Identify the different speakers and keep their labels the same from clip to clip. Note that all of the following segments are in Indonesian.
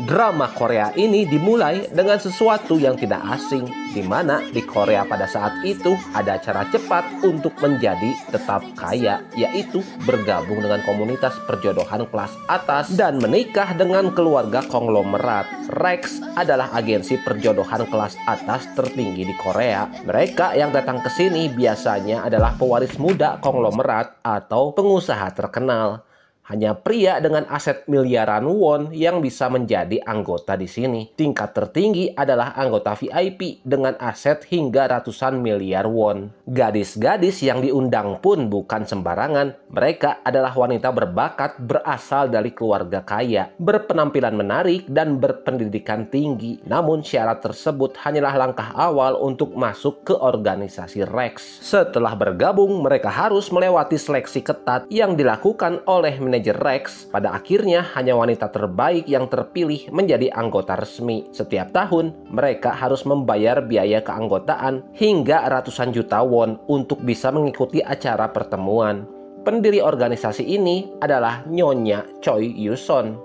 Speaker 1: Drama Korea ini dimulai dengan sesuatu yang tidak asing, di mana di Korea pada saat itu ada cara cepat untuk menjadi tetap kaya, yaitu bergabung dengan komunitas perjodohan kelas atas dan menikah dengan keluarga konglomerat. Rex adalah agensi perjodohan kelas atas tertinggi di Korea. Mereka yang datang ke sini biasanya adalah pewaris muda konglomerat atau pengusaha terkenal. Hanya pria dengan aset miliaran won yang bisa menjadi anggota di sini. Tingkat tertinggi adalah anggota VIP dengan aset hingga ratusan miliar won. Gadis-gadis yang diundang pun bukan sembarangan. Mereka adalah wanita berbakat berasal dari keluarga kaya, berpenampilan menarik dan berpendidikan tinggi. Namun syarat tersebut hanyalah langkah awal untuk masuk ke organisasi Rex. Setelah bergabung, mereka harus melewati seleksi ketat yang dilakukan oleh manajer Rex. Pada akhirnya hanya wanita terbaik yang terpilih menjadi anggota resmi. Setiap tahun mereka harus membayar biaya keanggotaan hingga ratusan juta won untuk bisa mengikuti acara pertemuan. Pendiri organisasi ini adalah Nyonya Choi Yuson.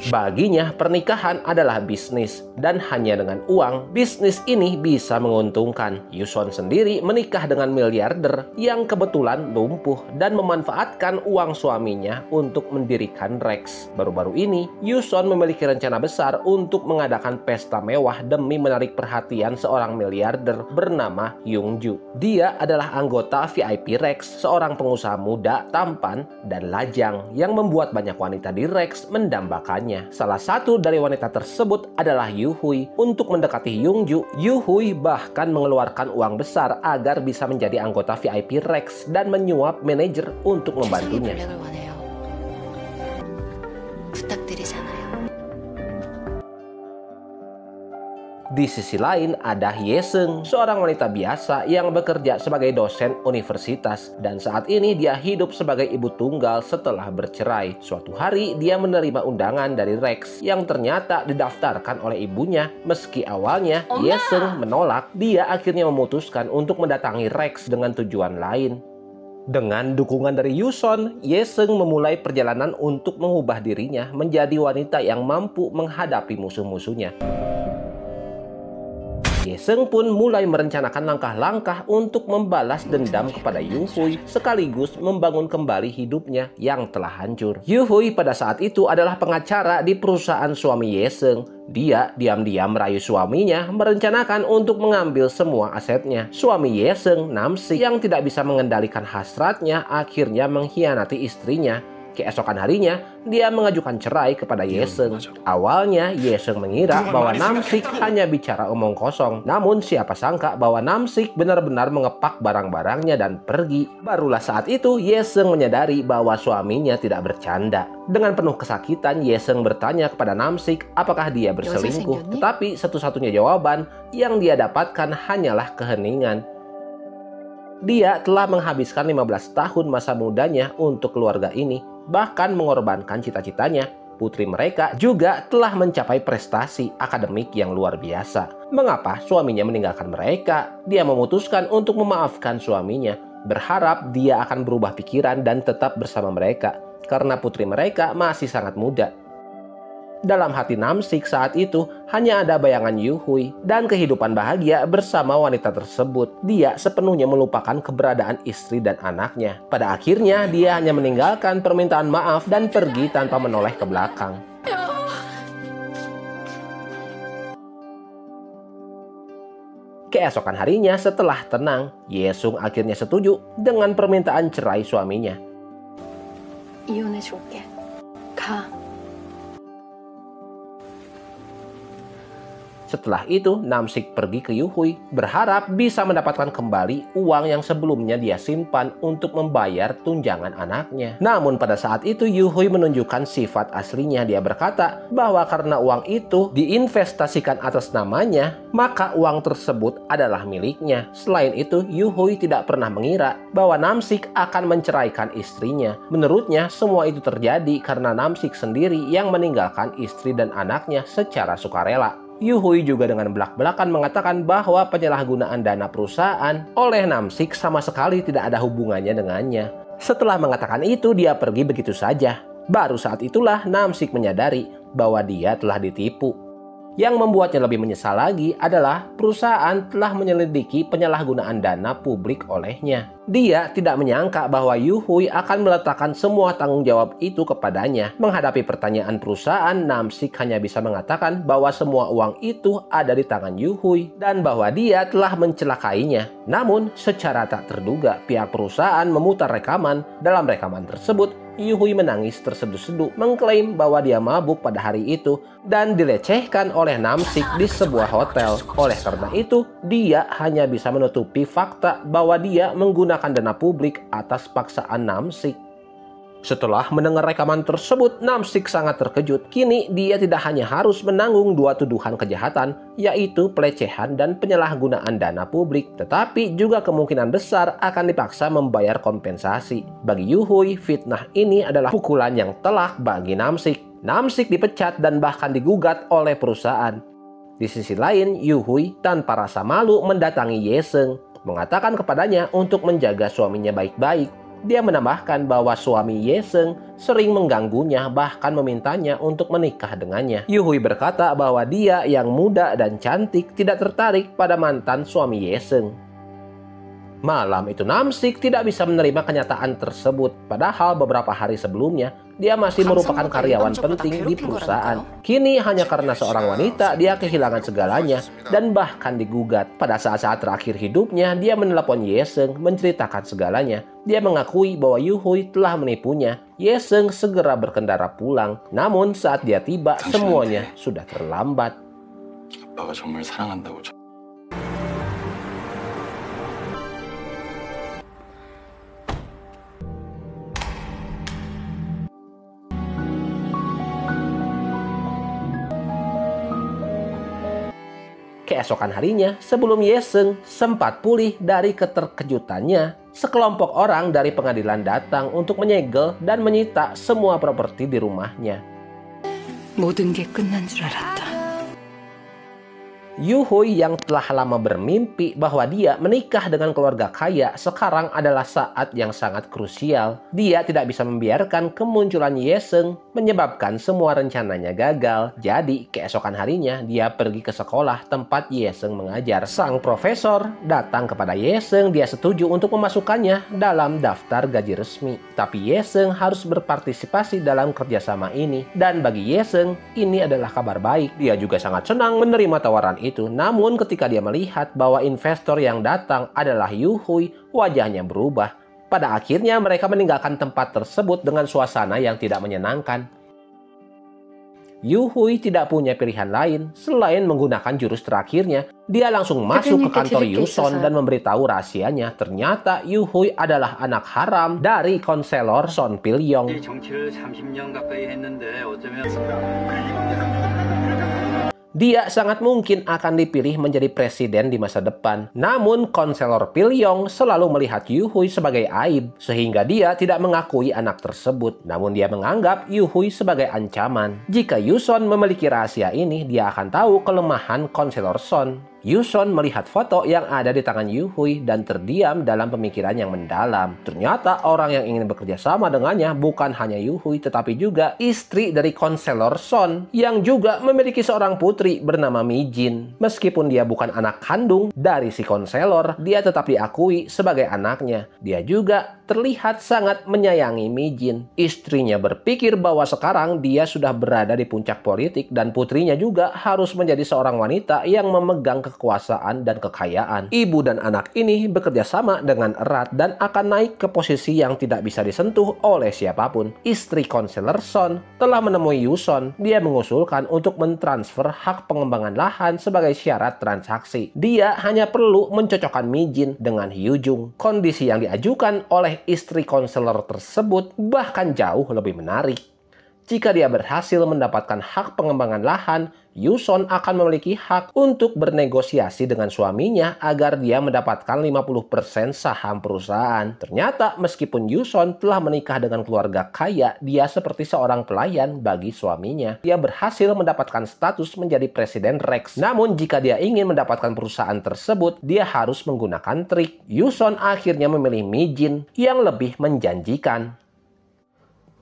Speaker 1: Baginya pernikahan adalah bisnis, dan hanya dengan uang bisnis ini bisa menguntungkan. Yuson sendiri menikah dengan miliarder yang kebetulan lumpuh dan memanfaatkan uang suaminya untuk mendirikan Rex. Baru-baru ini Yuson memiliki rencana besar untuk mengadakan pesta mewah demi menarik perhatian seorang miliarder bernama Youngju. Dia adalah anggota VIP Rex, seorang pengusaha muda, tampan, dan lajang yang membuat banyak wanita di Rex mendambakannya. Salah satu dari wanita tersebut adalah Yu Hui. Untuk mendekati Youngju, Yu Hui bahkan mengeluarkan uang besar agar bisa menjadi anggota VIP Rex dan menyuap manajer untuk membantunya. Di sisi lain ada Yesung, seorang wanita biasa yang bekerja sebagai dosen universitas, dan saat ini dia hidup sebagai ibu tunggal setelah bercerai. Suatu hari dia menerima undangan dari Rex yang ternyata didaftarkan oleh ibunya. Meski awalnya Yesung menolak, dia akhirnya memutuskan untuk mendatangi Rex dengan tujuan lain. Dengan dukungan dari Yuson, Yesung memulai perjalanan untuk mengubah dirinya menjadi wanita yang mampu menghadapi musuh-musuhnya. Yesung pun mulai merencanakan langkah-langkah untuk membalas dendam kepada Yu Hui sekaligus membangun kembali hidupnya yang telah hancur. Yu Hui pada saat itu adalah pengacara di perusahaan suami Yesung. Dia diam-diam merayu suaminya merencanakan untuk mengambil semua asetnya. Suami Yesung, Namsik, yang tidak bisa mengendalikan hasratnya akhirnya mengkhianati istrinya. Keesokan harinya, dia mengajukan cerai kepada Yesung. Awalnya, Yesung mengira bahwa Namsik hanya bicara omong kosong. Namun, siapa sangka bahwa Namsik benar-benar mengepak barang-barangnya dan pergi. Barulah saat itu, Yesung menyadari bahwa suaminya tidak bercanda. Dengan penuh kesakitan, Yesung bertanya kepada Namsik apakah dia berselingkuh. Tetapi satu-satunya jawaban yang dia dapatkan hanyalah keheningan. Dia telah menghabiskan 15 tahun masa mudanya untuk keluarga ini, bahkan mengorbankan cita-citanya. Putri mereka juga telah mencapai prestasi akademik yang luar biasa. Mengapa suaminya meninggalkan mereka? Dia memutuskan untuk memaafkan suaminya, berharap dia akan berubah pikiran dan tetap bersama mereka, karena putri mereka masih sangat muda. Dalam hati Namsik saat itu hanya ada bayangan Yu Hui dan kehidupan bahagia bersama wanita tersebut. Dia sepenuhnya melupakan keberadaan istri dan anaknya. Pada akhirnya dia hanya meninggalkan permintaan maaf dan pergi tanpa menoleh ke belakang. Keesokan harinya setelah tenang, Yesung akhirnya setuju dengan permintaan cerai suaminya.
Speaker 2: 이혼해줄게. 가.
Speaker 1: Setelah itu, Namsik pergi ke Yu Hui, berharap bisa mendapatkan kembali uang yang sebelumnya dia simpan untuk membayar tunjangan anaknya. Namun pada saat itu, Yu Hui menunjukkan sifat aslinya. Dia berkata bahwa karena uang itu diinvestasikan atas namanya, maka uang tersebut adalah miliknya. Selain itu, Yu Hui tidak pernah mengira bahwa Namsik akan menceraikan istrinya. Menurutnya, semua itu terjadi karena Namsik sendiri yang meninggalkan istri dan anaknya secara sukarela. Yu Hui juga dengan belak-belakan mengatakan bahwa penyalahgunaan dana perusahaan oleh Namsik sama sekali tidak ada hubungannya dengannya. Setelah mengatakan itu, dia pergi begitu saja. Baru saat itulah Namsik menyadari bahwa dia telah ditipu. Yang membuatnya lebih menyesal lagi adalah perusahaan telah menyelidiki penyalahgunaan dana publik olehnya. Dia tidak menyangka bahwa Yu Hui akan meletakkan semua tanggung jawab itu kepadanya. Menghadapi pertanyaan perusahaan, Namsik hanya bisa mengatakan bahwa semua uang itu ada di tangan Yu Hui dan bahwa dia telah mencelakainya. Namun, secara tak terduga, pihak perusahaan memutar rekaman. Dalam rekaman tersebut, Yu Hui menangis terseduh-seduh, mengklaim bahwa dia mabuk pada hari itu dan dilecehkan oleh Namsik di sebuah hotel. Oleh karena itu, dia hanya bisa menutupi fakta bahwa dia menggunakan dana publik atas paksaan Namsik. Setelah mendengar rekaman tersebut, Namsik sangat terkejut. Kini dia tidak hanya harus menanggung dua tuduhan kejahatan, yaitu pelecehan dan penyalahgunaan dana publik, tetapi juga kemungkinan besar akan dipaksa membayar kompensasi. Bagi Yu Hui, fitnah ini adalah pukulan yang telak bagi Namsik. Namsik dipecat dan bahkan digugat oleh perusahaan. Di sisi lain, Yu Hui tanpa rasa malu mendatangi Ye Seung, mengatakan kepadanya untuk menjaga suaminya baik-baik. Dia menambahkan bahwa suami Ye Seung sering mengganggunya, bahkan memintanya untuk menikah dengannya. Yu Hui berkata bahwa dia yang muda dan cantik tidak tertarik pada mantan suami Ye Seung. Malam itu Namsik tidak bisa menerima kenyataan tersebut, padahal beberapa hari sebelumnya dia masih merupakan karyawan penting di perusahaan. Kini hanya karena seorang wanita dia kehilangan segalanya dan bahkan digugat. Pada saat-saat terakhir hidupnya, dia menelepon Ye Seung menceritakan segalanya. Dia mengakui bahwa Yu Hui telah menipunya. Ye Seung segera berkendara pulang. Namun saat dia tiba, semuanya sudah terlambat.
Speaker 2: 아빠가 정말 사랑한다고.
Speaker 1: Keesokan harinya, sebelum Ye Seung sempat pulih dari keterkejutannya, sekelompok orang dari pengadilan datang untuk menyegel dan menyita semua properti di rumahnya.
Speaker 3: 모든 게 끝난 줄 알았다.
Speaker 1: Yu Hui yang telah lama bermimpi bahwa dia menikah dengan keluarga kaya, sekarang adalah saat yang sangat krusial. Dia tidak bisa membiarkan kemunculan Ye Seung menyebabkan semua rencananya gagal. Jadi keesokan harinya dia pergi ke sekolah tempat Ye Seung mengajar. Sang profesor datang kepada Ye Seung, dia setuju untuk memasukkannya dalam daftar gaji resmi. Tapi Ye Seung harus berpartisipasi dalam kerjasama ini. Dan bagi Ye Seung, ini adalah kabar baik. Dia juga sangat senang menerima tawaran itu. Namun ketika dia melihat bahwa investor yang datang adalah Yu Hui, wajahnya berubah. Pada akhirnya mereka meninggalkan tempat tersebut dengan suasana yang tidak menyenangkan. Yu Hui tidak punya pilihan lain selain menggunakan jurus terakhirnya. Dia langsung masuk ke kantor Yuson dan memberitahu rahasianya. Ternyata Yu Hui adalah anak haram dari konselor Son Pil-yong. Dia sangat mungkin akan dipilih menjadi presiden di masa depan. Namun, konselor Pil-yong selalu melihat Yu Hui sebagai aib, sehingga dia tidak mengakui anak tersebut. Namun, dia menganggap Yu Hui sebagai ancaman. Jika Yuson memiliki rahasia ini, dia akan tahu kelemahan konselor Son. Yuson melihat foto yang ada di tangan Yu Hui dan terdiam dalam pemikiran yang mendalam. Ternyata orang yang ingin bekerja sama dengannya bukan hanya Yu Hui, tetapi juga istri dari konselor Son yang juga memiliki seorang putri bernama Mi Jin. Meskipun dia bukan anak kandung dari si konselor, dia tetap diakui sebagai anaknya. Dia juga terlihat sangat menyayangi Mi Jin. Istrinya berpikir bahwa sekarang dia sudah berada di puncak politik dan putrinya juga harus menjadi seorang wanita yang memegang kekuasaan dan kekayaan. Ibu dan anak ini bekerja sama dengan erat dan akan naik ke posisi yang tidak bisa disentuh oleh siapapun. Istri konselor Son telah menemui Yuson. Dia mengusulkan untuk mentransfer hak pengembangan lahan sebagai syarat transaksi. Dia hanya perlu mencocokkan Mi Jin dengan Hyu Jung. Kondisi yang diajukan oleh istri konselor tersebut bahkan jauh lebih menarik. Jika dia berhasil mendapatkan hak pengembangan lahan, Yuson akan memiliki hak untuk bernegosiasi dengan suaminya agar dia mendapatkan 50% saham perusahaan. Ternyata meskipun Yuson telah menikah dengan keluarga kaya, dia seperti seorang pelayan bagi suaminya. Dia berhasil mendapatkan status menjadi presiden Rex. Namun jika dia ingin mendapatkan perusahaan tersebut, dia harus menggunakan trik. Yuson akhirnya memilih Mi Jin yang lebih menjanjikan.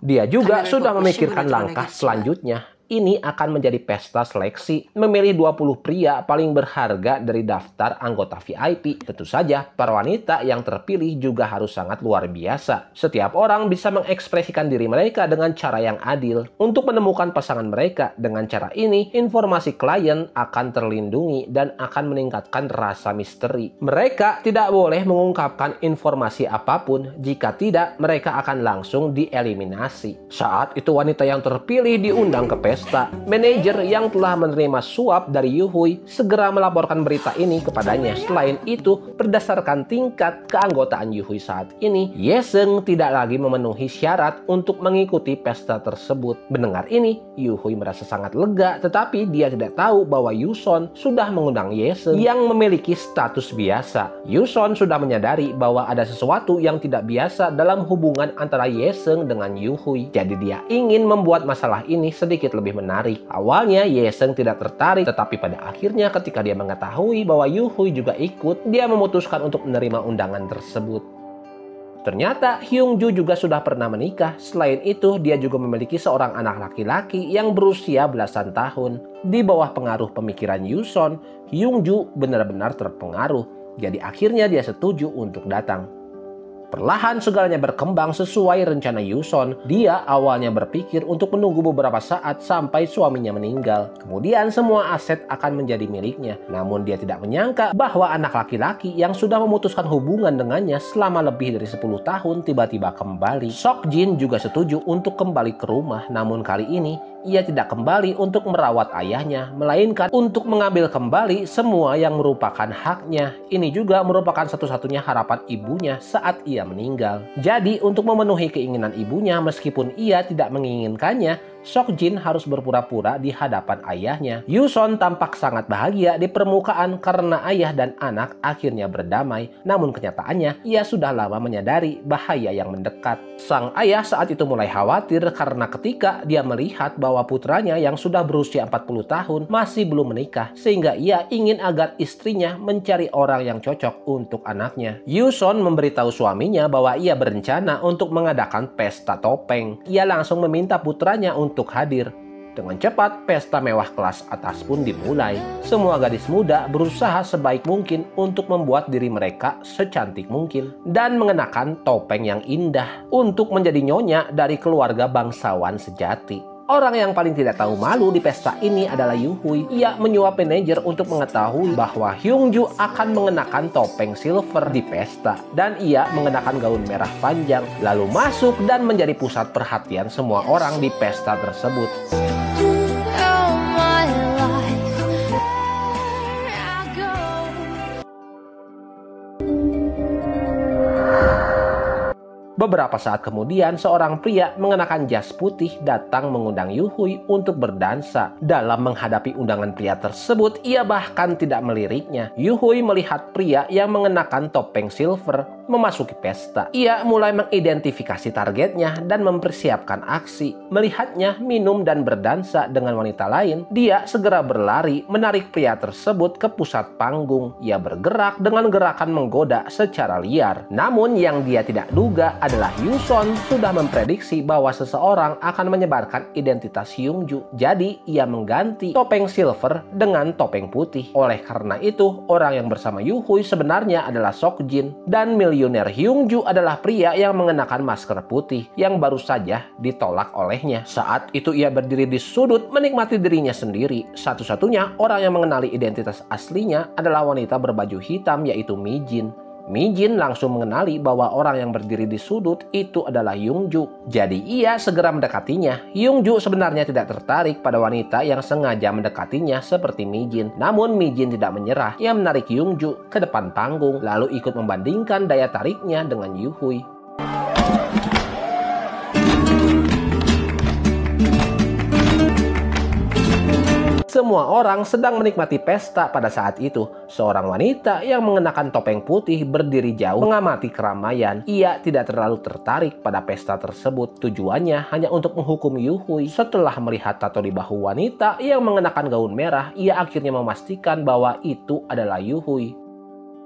Speaker 1: Dia juga sudah memikirkan langkah selanjutnya. Ini akan menjadi pesta seleksi, memilih 20 pria paling berharga dari daftar anggota VIP. Tentu saja, para wanita yang terpilih juga harus sangat luar biasa. Setiap orang bisa mengekspresikan diri mereka dengan cara yang adil untuk menemukan pasangan mereka. Dengan cara ini, informasi klien akan terlindungi dan akan meningkatkan rasa misteri. Mereka tidak boleh mengungkapkan informasi apapun, jika tidak mereka akan langsung dieliminasi. Saat itu wanita yang terpilih diundang ke pesta. Manajer yang telah menerima suap dari Yuhui segera melaporkan berita ini kepadanya. Selain itu, berdasarkan tingkat keanggotaan Yuhui saat ini, Yeseng tidak lagi memenuhi syarat untuk mengikuti pesta tersebut. Mendengar ini, Yuhui merasa sangat lega, tetapi dia tidak tahu bahwa Yuson sudah mengundang Yeseng yang memiliki status biasa. Yuson sudah menyadari bahwa ada sesuatu yang tidak biasa dalam hubungan antara Yeseng dengan Yuhui. Jadi dia ingin membuat masalah ini sedikit lebih menarik. Awalnya Yeseng tidak tertarik, tetapi pada akhirnya ketika dia mengetahui bahwa Yuhui juga ikut, dia memutuskan untuk menerima undangan tersebut. Ternyata Hyungju juga sudah pernah menikah. Selain itu, dia juga memiliki seorang anak laki-laki yang berusia belasan tahun. Di bawah pengaruh pemikiran Yuson, Hyungju benar-benar terpengaruh. Jadi akhirnya dia setuju untuk datang. Perlahan segalanya berkembang sesuai rencana Yuson. Dia awalnya berpikir untuk menunggu beberapa saat sampai suaminya meninggal. Kemudian semua aset akan menjadi miliknya. Namun dia tidak menyangka bahwa anak laki-laki yang sudah memutuskan hubungan dengannya selama lebih dari 10 tahun tiba-tiba kembali. Sok Jin juga setuju untuk kembali ke rumah. Namun kali ini ia tidak kembali untuk merawat ayahnya, melainkan untuk mengambil kembali semua yang merupakan haknya. Ini juga merupakan satu-satunya harapan ibunya saat ia meninggal. Jadi untuk memenuhi keinginan ibunya meskipun ia tidak menginginkannya, Sok Jin harus berpura-pura di hadapan ayahnya. Yuson tampak sangat bahagia di permukaan karena ayah dan anak akhirnya berdamai. Namun kenyataannya, ia sudah lama menyadari bahaya yang mendekat. Sang ayah saat itu mulai khawatir karena ketika dia melihat bahwa putranya yang sudah berusia 40 tahun masih belum menikah, sehingga ia ingin agar istrinya mencari orang yang cocok untuk anaknya. Yuson memberitahu suaminya bahwa ia berencana untuk mengadakan pesta topeng. Ia langsung meminta putranya untuk hadir. Dengan cepat, pesta mewah kelas atas pun dimulai. Semua gadis muda berusaha sebaik mungkin untuk membuat diri mereka secantik mungkin dan mengenakan topeng yang indah untuk menjadi nyonya dari keluarga bangsawan sejati. Orang yang paling tidak tahu malu di pesta ini adalah Yuhui. Ia menyuap manajer untuk mengetahui bahwa Hyungju akan mengenakan topeng silver di pesta. Dan ia mengenakan gaun merah panjang, lalu masuk dan menjadi pusat perhatian semua orang di pesta tersebut. Beberapa saat kemudian, seorang pria mengenakan jas putih datang mengundang Yuhui untuk berdansa. Dalam menghadapi undangan pria tersebut, ia bahkan tidak meliriknya. Yuhui melihat pria yang mengenakan topeng silver memasuki pesta. Ia mulai mengidentifikasi targetnya dan mempersiapkan aksi. Melihatnya minum dan berdansa dengan wanita lain, dia segera berlari menarik pria tersebut ke pusat panggung. Ia bergerak dengan gerakan menggoda secara liar. Namun yang dia tidak duga adalah Yuson sudah memprediksi bahwa seseorang akan menyebarkan identitas Hyungju. Jadi ia mengganti topeng silver dengan topeng putih. Oleh karena itu, orang yang bersama Yuhui sebenarnya adalah Sok Jin, dan milioner Hyungju adalah pria yang mengenakan masker putih yang baru saja ditolak olehnya. Saat itu ia berdiri di sudut menikmati dirinya sendiri. Satu-satunya orang yang mengenali identitas aslinya adalah wanita berbaju hitam, yaitu Mi Jin. Mi Jin langsung mengenali bahwa orang yang berdiri di sudut itu adalah Hyungju. Jadi ia segera mendekatinya. Hyungju sebenarnya tidak tertarik pada wanita yang sengaja mendekatinya seperti Mi Jin. Namun Mi Jin tidak menyerah. Ia menarik Hyungju ke depan panggung, lalu ikut membandingkan daya tariknya dengan Yuhui. Semua orang sedang menikmati pesta pada saat itu. Seorang wanita yang mengenakan topeng putih berdiri jauh mengamati keramaian. Ia tidak terlalu tertarik pada pesta tersebut. Tujuannya hanya untuk menghukum Yuhui. Setelah melihat tato di bahu wanita yang mengenakan gaun merah, ia akhirnya memastikan bahwa itu adalah Yuhui.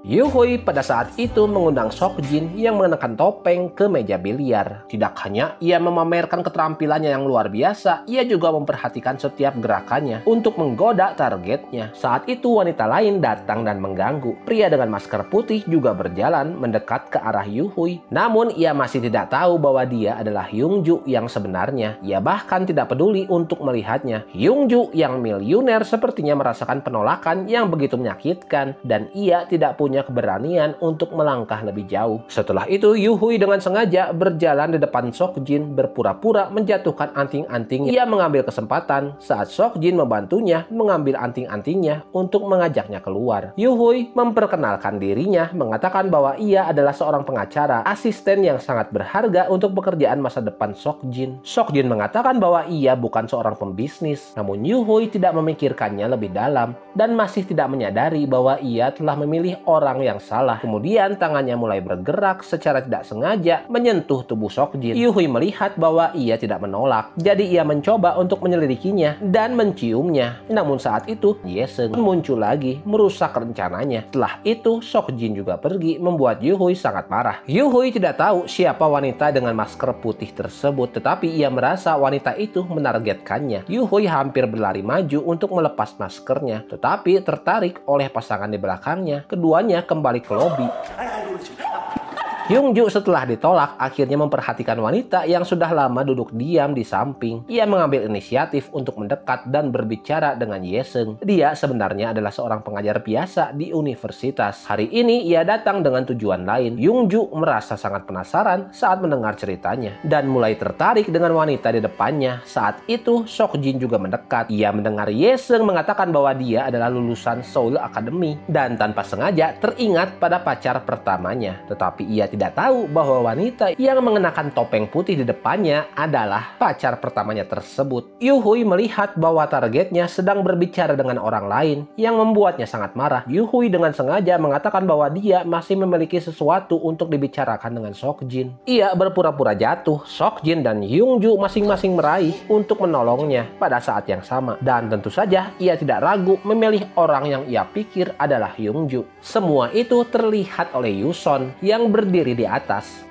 Speaker 1: Yuhui pada saat itu mengundang Seokjin yang mengenakan topeng ke meja biliar. Tidak hanya ia memamerkan keterampilannya yang luar biasa, ia juga memperhatikan setiap gerakannya untuk menggoda targetnya. Saat itu wanita lain datang dan mengganggu. Pria dengan masker putih juga berjalan mendekat ke arah Yuhui. Namun ia masih tidak tahu bahwa dia adalah Hyungju yang sebenarnya. Ia bahkan tidak peduli untuk melihatnya. Hyungju yang miliuner sepertinya merasakan penolakan yang begitu menyakitkan dan ia tidak punya keberanian untuk melangkah lebih jauh. Setelah itu, Yuhui dengan sengaja berjalan di depan Seokjin berpura-pura menjatuhkan anting-anting. Ia mengambil kesempatan saat Seokjin membantunya mengambil anting-antingnya untuk mengajaknya keluar. Yuhui memperkenalkan dirinya, mengatakan bahwa ia adalah seorang pengacara, asisten yang sangat berharga untuk pekerjaan masa depan Seokjin. Seokjin mengatakan bahwa ia bukan seorang pembisnis, namun Yuhui tidak memikirkannya lebih dalam dan masih tidak menyadari bahwa ia telah memilih orang yang salah. Kemudian tangannya mulai bergerak secara tidak sengaja menyentuh tubuh Seokjin. Yuhui melihat bahwa ia tidak menolak, jadi ia mencoba untuk menyelidikinya dan menciumnya. Namun saat itu Yesung muncul lagi merusak rencananya. Setelah itu Seokjin juga pergi, membuat Yuhui sangat marah. Yuhui tidak tahu siapa wanita dengan masker putih tersebut, tetapi ia merasa wanita itu menargetkannya. Yuhui hampir berlari maju untuk melepas maskernya, tetapi tertarik oleh pasangan di belakangnya. Keduanya kembali ke lobi. Hyungju setelah ditolak akhirnya memperhatikan wanita yang sudah lama duduk diam di samping. Ia mengambil inisiatif untuk mendekat dan berbicara dengan Yesung. Dia sebenarnya adalah seorang pengajar biasa di universitas. Hari ini ia datang dengan tujuan lain. Hyungju merasa sangat penasaran saat mendengar ceritanya dan mulai tertarik dengan wanita di depannya. Saat itu Seokjin juga mendekat. Ia mendengar Yesung mengatakan bahwa dia adalah lulusan Seoul Academy dan tanpa sengaja teringat pada pacar pertamanya. Tetapi ia tidak tahu bahwa wanita yang mengenakan topeng putih di depannya adalah pacar pertamanya tersebut. Yuhui melihat bahwa targetnya sedang berbicara dengan orang lain yang membuatnya sangat marah. Yuhui dengan sengaja mengatakan bahwa dia masih memiliki sesuatu untuk dibicarakan dengan Seokjin. Ia berpura-pura jatuh. Seokjin dan Hyungju masing-masing meraih untuk menolongnya pada saat yang sama. Dan tentu saja ia tidak ragu memilih orang yang ia pikir adalah Hyungju. Semua itu terlihat oleh Yuson yang berdiri di atas.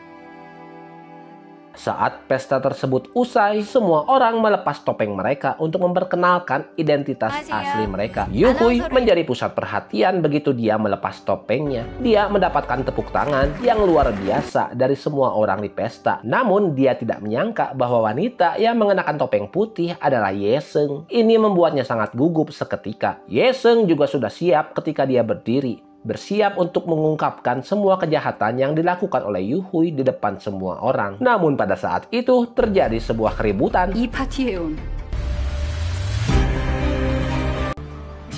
Speaker 1: Saat pesta tersebut usai, semua orang melepas topeng mereka untuk memperkenalkan identitas asli mereka. Yuhui menjadi pusat perhatian begitu dia melepas topengnya. Dia mendapatkan tepuk tangan yang luar biasa dari semua orang di pesta. Namun dia tidak menyangka bahwa wanita yang mengenakan topeng putih adalah Yesung. Ini membuatnya sangat gugup seketika. Yesung juga sudah siap ketika dia berdiri, bersiap untuk mengungkapkan semua kejahatan yang dilakukan oleh Yuhui di depan semua orang. Namun pada saat itu terjadi sebuah keributan.
Speaker 3: 이 파티에 온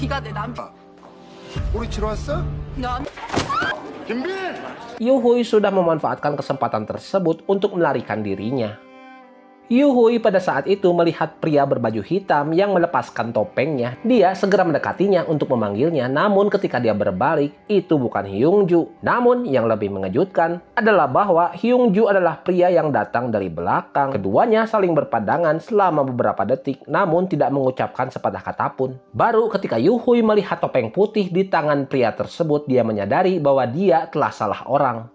Speaker 4: 네가 내 남편.
Speaker 5: 우리 치러 왔어? 김빈!
Speaker 1: Yuhui sudah memanfaatkan kesempatan tersebut untuk melarikan dirinya. Yuhui pada saat itu melihat pria berbaju hitam yang melepaskan topengnya. Dia segera mendekatinya untuk memanggilnya, namun ketika dia berbalik, itu bukan Hyungju. Namun yang lebih mengejutkan adalah bahwa Hyungju adalah pria yang datang dari belakang. Keduanya saling berpandangan selama beberapa detik, namun tidak mengucapkan sepatah kata pun. Baru ketika Yuhui melihat topeng putih di tangan pria tersebut, dia menyadari bahwa dia telah salah orang.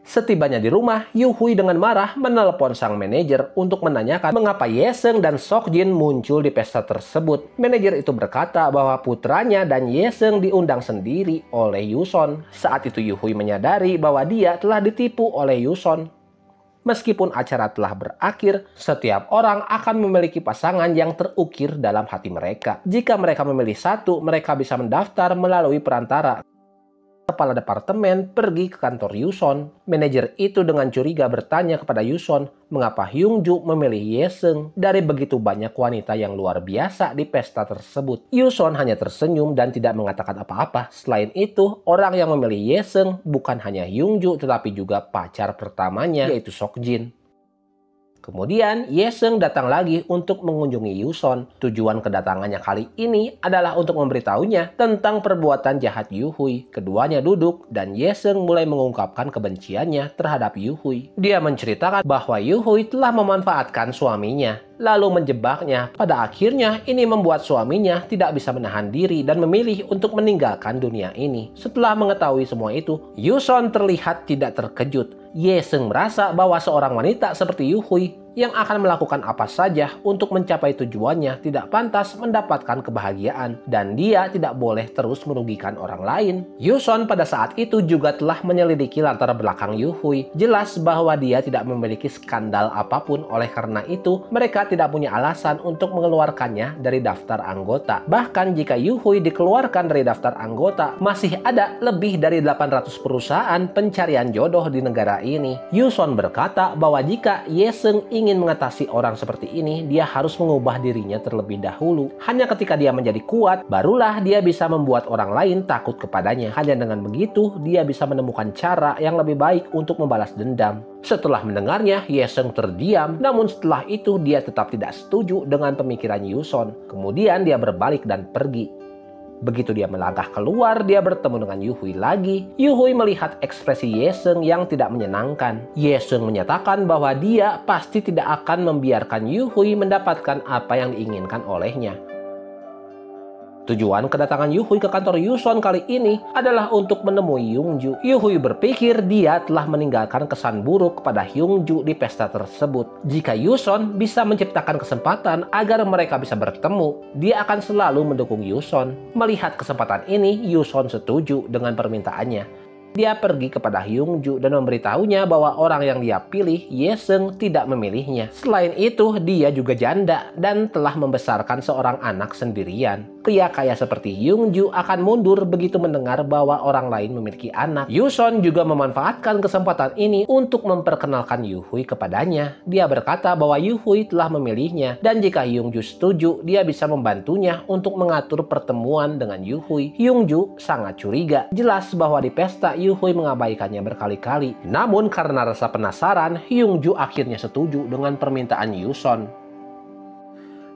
Speaker 1: Setibanya di rumah, Yuhui dengan marah menelepon sang manajer untuk menanyakan mengapa Yesung dan Seokjin muncul di pesta tersebut. Manajer itu berkata bahwa putranya dan Yesung diundang sendiri oleh Yuson. Saat itu Yuhui menyadari bahwa dia telah ditipu oleh Yuson. Meskipun acara telah berakhir, setiap orang akan memiliki pasangan yang terukir dalam hati mereka. Jika mereka memilih satu, mereka bisa mendaftar melalui perantara. Kepala departemen pergi ke kantor Yuson. Manajer itu dengan curiga bertanya kepada Yuson mengapa Hyungju memilih Yesung dari begitu banyak wanita yang luar biasa di pesta tersebut. Yuson hanya tersenyum dan tidak mengatakan apa-apa. Selain itu, orang yang memilih Yesung bukan hanya Hyungju tetapi juga pacar pertamanya, yaitu Seokjin. Kemudian Yesung datang lagi untuk mengunjungi Yuson. Tujuan kedatangannya kali ini adalah untuk memberitahunya tentang perbuatan jahat Yuhui. Keduanya duduk dan Yesung mulai mengungkapkan kebenciannya terhadap Yuhui. Dia menceritakan bahwa Yuhui telah memanfaatkan suaminya, lalu menjebaknya. Pada akhirnya ini membuat suaminya tidak bisa menahan diri dan memilih untuk meninggalkan dunia ini. Setelah mengetahui semua itu, Yuson terlihat tidak terkejut. Yesung merasa bahwa seorang wanita seperti Yuhui yang akan melakukan apa saja untuk mencapai tujuannya tidak pantas mendapatkan kebahagiaan dan dia tidak boleh terus merugikan orang lain. Yuson pada saat itu juga telah menyelidiki latar belakang Yuhui. Jelas bahwa dia tidak memiliki skandal apapun, oleh karena itu mereka tidak punya alasan untuk mengeluarkannya dari daftar anggota. Bahkan jika Yuhui dikeluarkan dari daftar anggota, masih ada lebih dari 800 perusahaan pencarian jodoh di negara ini. Yuson berkata bahwa jika Yesung ingin mengatasi orang seperti ini, dia harus mengubah dirinya terlebih dahulu. Hanya ketika dia menjadi kuat, barulah dia bisa membuat orang lain takut kepadanya. Hanya dengan begitu, dia bisa menemukan cara yang lebih baik untuk membalas dendam. Setelah mendengarnya, Yesung terdiam, namun setelah itu dia tetap tidak setuju dengan pemikiran Yuson. Kemudian dia berbalik dan pergi. Begitu dia melangkah keluar, dia bertemu dengan Yuhui lagi. Yuhui melihat ekspresi Yesung yang tidak menyenangkan. Yesung menyatakan bahwa dia pasti tidak akan membiarkan Yuhui mendapatkan apa yang diinginkan olehnya. Tujuan kedatangan Yuhui ke kantor Yuson kali ini adalah untuk menemui Hyungju. Yuhui berpikir dia telah meninggalkan kesan buruk kepada Hyungju di pesta tersebut. Jika Yuson bisa menciptakan kesempatan agar mereka bisa bertemu, dia akan selalu mendukung Yuson. Melihat kesempatan ini, Yuson setuju dengan permintaannya. Dia pergi kepada Hyungju dan memberitahunya bahwa orang yang dia pilih, Yesung, tidak memilihnya. Selain itu, dia juga janda dan telah membesarkan seorang anak sendirian. Pria kaya seperti Hyungju akan mundur begitu mendengar bahwa orang lain memiliki anak. Yuson juga memanfaatkan kesempatan ini untuk memperkenalkan Yuhui kepadanya. Dia berkata bahwa Yuhui telah memilihnya dan jika Hyungju setuju, dia bisa membantunya untuk mengatur pertemuan dengan Yuhui. Hyungju sangat curiga. Jelas bahwa di pesta Yuhui mengabaikannya berkali-kali. Namun karena rasa penasaran, Hyungju akhirnya setuju dengan permintaan Yuson.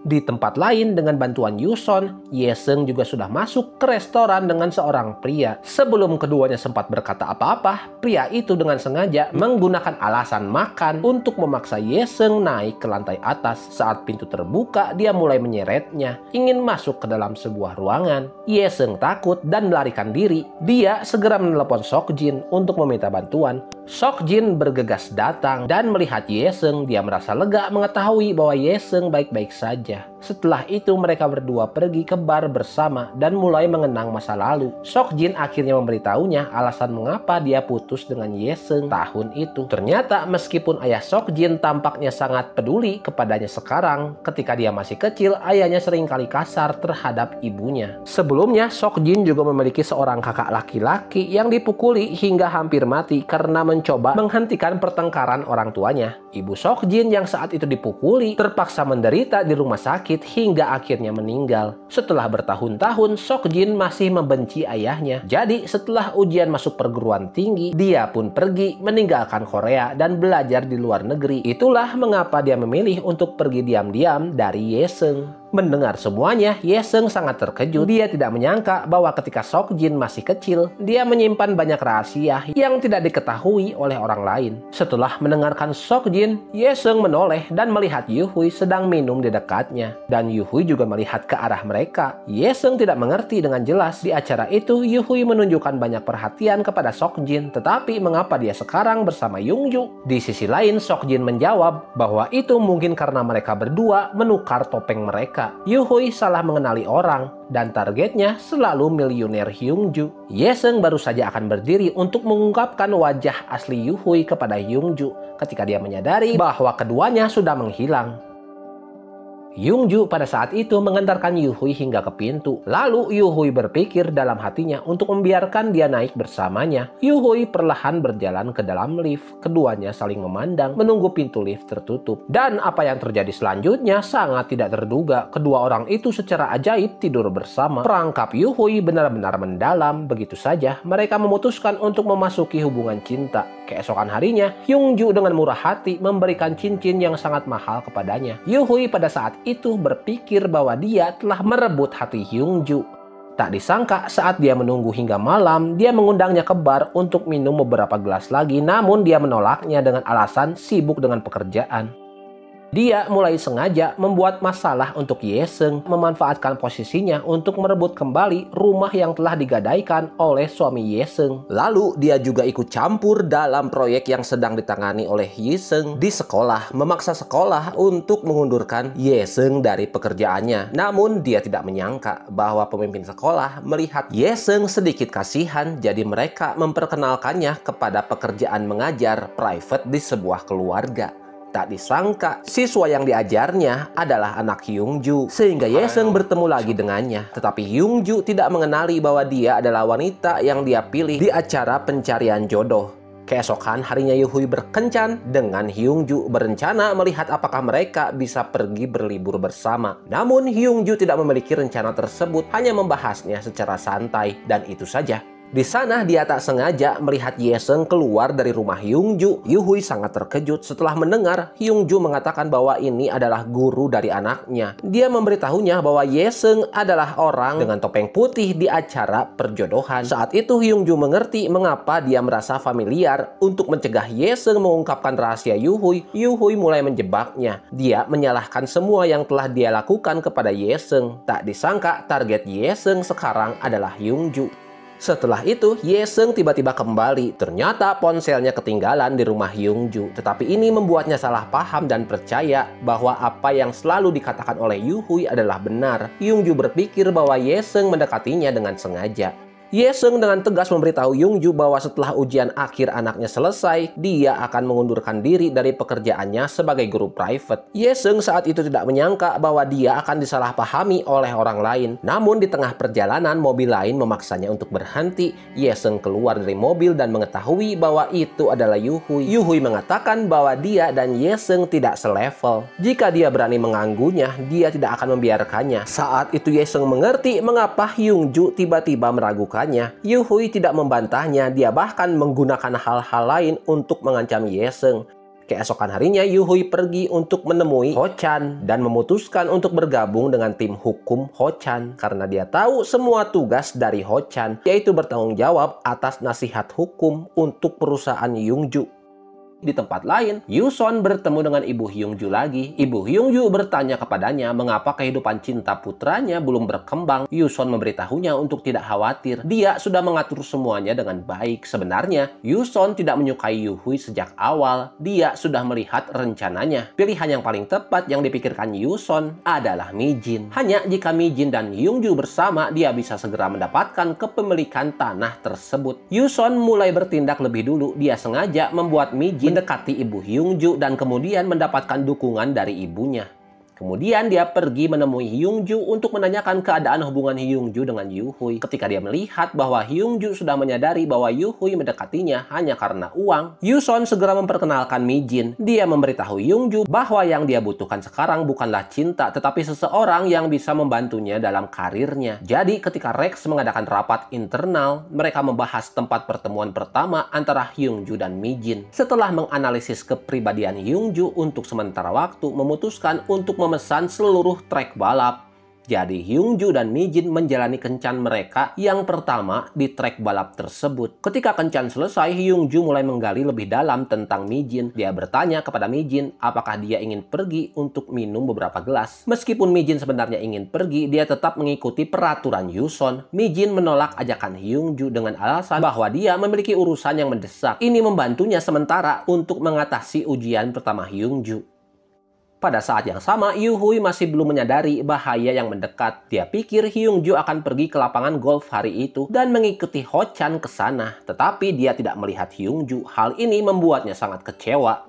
Speaker 1: Di tempat lain, dengan bantuan Yuson, Yesung juga sudah masuk ke restoran dengan seorang pria. Sebelum keduanya sempat berkata apa-apa, pria itu dengan sengaja menggunakan alasan makan untuk memaksa Yesung naik ke lantai atas. Saat pintu terbuka, dia mulai menyeretnya, ingin masuk ke dalam sebuah ruangan. Yesung takut dan melarikan diri. Dia segera menelepon Seokjin untuk meminta bantuan. Seokjin bergegas datang dan melihat Yesung. Dia merasa lega mengetahui bahwa Yesung baik-baik saja. Setelah itu mereka berdua pergi ke bar bersama dan mulai mengenang masa lalu. Seokjin akhirnya memberitahunya alasan mengapa dia putus dengan Yesung tahun itu. Ternyata meskipun ayah Seokjin tampaknya sangat peduli kepadanya sekarang, ketika dia masih kecil ayahnya seringkali kasar terhadap ibunya. Sebelumnya Seokjin juga memiliki seorang kakak laki-laki yang dipukuli hingga hampir mati karena mencoba menghentikan pertengkaran orang tuanya. Ibu Seokjin yang saat itu dipukuli terpaksa menderita di rumah sakit hingga akhirnya meninggal. Setelah bertahun-tahun, Seokjin masih membenci ayahnya. Jadi setelah ujian masuk perguruan tinggi, dia pun pergi meninggalkan Korea dan belajar di luar negeri. Itulah mengapa dia memilih untuk pergi diam-diam dari Yesung. Mendengar semuanya, Yesung sangat terkejut. Dia tidak menyangka bahwa ketika Seokjin masih kecil, dia menyimpan banyak rahasia yang tidak diketahui oleh orang lain. Setelah mendengarkan Seokjin, Yesung menoleh dan melihat Yuhui sedang minum di dekatnya. Dan Yuhui juga melihat ke arah mereka. Yesung tidak mengerti dengan jelas. Di acara itu, Yuhui menunjukkan banyak perhatian kepada Seokjin, tetapi mengapa dia sekarang bersama Hyungju? Di sisi lain, Seokjin menjawab bahwa itu mungkin karena mereka berdua menukar topeng mereka. Yuhui salah mengenali orang dan targetnya selalu miliuner Hyungju. Yesung baru saja akan berdiri untuk mengungkapkan wajah asli Yuhui kepada Hyungju ketika dia menyadari bahwa keduanya sudah menghilang. Yungju pada saat itu mengantarkan Yuhui hingga ke pintu. Lalu Yuhui berpikir dalam hatinya untuk membiarkan dia naik bersamanya. Yuhui perlahan berjalan ke dalam lift. Keduanya saling memandang menunggu pintu lift tertutup. Dan apa yang terjadi selanjutnya sangat tidak terduga. Kedua orang itu secara ajaib tidur bersama. Perangkap Yuhui benar-benar mendalam. Begitu saja mereka memutuskan untuk memasuki hubungan cinta. Keesokan harinya, Yungju dengan murah hati memberikan cincin yang sangat mahal kepadanya. Yuhui pada saat itu berpikir bahwa dia telah merebut hati Yungju. Tak disangka saat dia menunggu hingga malam, dia mengundangnya ke bar untuk minum beberapa gelas lagi, namun dia menolaknya dengan alasan sibuk dengan pekerjaan. Dia mulai sengaja membuat masalah untuk Yeseng, memanfaatkan posisinya untuk merebut kembali rumah yang telah digadaikan oleh suami Yeseng. Lalu dia juga ikut campur dalam proyek yang sedang ditangani oleh Yeseng di sekolah, memaksa sekolah untuk mengundurkan Yeseng dari pekerjaannya. Namun dia tidak menyangka bahwa pemimpin sekolah melihat Yeseng sedikit kasihan, jadi mereka memperkenalkannya kepada pekerjaan mengajar private di sebuah keluarga. Tak disangka, siswa yang diajarnya adalah anak Yungju, sehingga Yeseng bertemu lagi dengannya. Tetapi Yungju tidak mengenali bahwa dia adalah wanita yang dia pilih di acara pencarian jodoh. Keesokan harinya Yuhui berkencan dengan Hyungju, berencana melihat apakah mereka bisa pergi berlibur bersama. Namun Hyungju tidak memiliki rencana tersebut, hanya membahasnya secara santai, dan itu saja. Di sana dia tak sengaja melihat Yeseng keluar dari rumah Yungju. Yuhui sangat terkejut setelah mendengar Yungju mengatakan bahwa ini adalah guru dari anaknya. Dia memberitahunya bahwa Yeseng adalah orang dengan topeng putih di acara perjodohan. Saat itu Yungju mengerti mengapa dia merasa familiar. Untuk mencegah Yeseng mengungkapkan rahasia Yuhui, Yuhui mulai menjebaknya. Dia menyalahkan semua yang telah dia lakukan kepada Yeseng. Tak disangka target Yeseng sekarang adalah Yungju. Setelah itu, Yeseng tiba-tiba kembali. Ternyata ponselnya ketinggalan di rumah Yungju. Tetapi ini membuatnya salah paham dan percaya bahwa apa yang selalu dikatakan oleh Yuhui adalah benar. Yungju berpikir bahwa Yeseng mendekatinya dengan sengaja. Yeseng dengan tegas memberitahu Yungju bahwa setelah ujian akhir anaknya selesai, dia akan mengundurkan diri dari pekerjaannya sebagai guru private. Yeseng saat itu tidak menyangka bahwa dia akan disalahpahami oleh orang lain. Namun di tengah perjalanan, mobil lain memaksanya untuk berhenti. Yeseng keluar dari mobil dan mengetahui bahwa itu adalah Yuhui. Yuhui mengatakan bahwa dia dan Yeseng tidak selevel. Jika dia berani mengganggunya, dia tidak akan membiarkannya. Saat itu Yeseng mengerti mengapa Yungju tiba-tiba meragukan. Yuhui tidak membantahnya, dia bahkan menggunakan hal-hal lain untuk mengancam Yeseng. Keesokan harinya Yuhui pergi untuk menemui Ho-chan dan memutuskan untuk bergabung dengan tim hukum Ho-chan karena dia tahu semua tugas dari Ho-chan, yaitu bertanggung jawab atas nasihat hukum untuk perusahaan Yungju. Di tempat lain, Yuson bertemu dengan Ibu Hyungju lagi. Ibu Hyungju bertanya kepadanya mengapa kehidupan cinta putranya belum berkembang. Yuson memberitahunya untuk tidak khawatir. Dia sudah mengatur semuanya dengan baik. Sebenarnya, Yuson tidak menyukai Yuhui sejak awal. Dia sudah melihat rencananya. Pilihan yang paling tepat yang dipikirkan Yuson adalah Mijin. Hanya jika Mijin dan Hyungju bersama, dia bisa segera mendapatkan kepemilikan tanah tersebut. Yuson mulai bertindak lebih dulu. Dia sengaja membuat Mijin mendekati Ibu Hyungju dan kemudian mendapatkan dukungan dari ibunya. Kemudian dia pergi menemui Hyungju untuk menanyakan keadaan hubungan Hyungju dengan Yuhui. Ketika dia melihat bahwa Hyungju sudah menyadari bahwa Yuhui mendekatinya hanya karena uang, Yuson segera memperkenalkan Mijin. Dia memberitahu Hyungju bahwa yang dia butuhkan sekarang bukanlah cinta, tetapi seseorang yang bisa membantunya dalam karirnya. Jadi ketika Rex mengadakan rapat internal, mereka membahas tempat pertemuan pertama antara Hyungju dan Mijin. Setelah menganalisis kepribadian Hyungju untuk sementara waktu, memutuskan untuk memesan seluruh trek balap. Jadi Hyungju dan Mijin menjalani kencan mereka yang pertama di trek balap tersebut. Ketika kencan selesai, Hyungju mulai menggali lebih dalam tentang Mijin. Dia bertanya kepada Mijin apakah dia ingin pergi untuk minum beberapa gelas. Meskipun Mijin sebenarnya ingin pergi, dia tetap mengikuti peraturan Yuson. Mijin menolak ajakan Hyungju dengan alasan bahwa dia memiliki urusan yang mendesak. Ini membantunya sementara untuk mengatasi ujian pertama Hyungju. Pada saat yang sama, Yuhui masih belum menyadari bahaya yang mendekat. Dia pikir Hyungju akan pergi ke lapangan golf hari itu dan mengikuti Ho-chan ke sana. Tetapi dia tidak melihat Hyungju. Hal ini membuatnya sangat kecewa.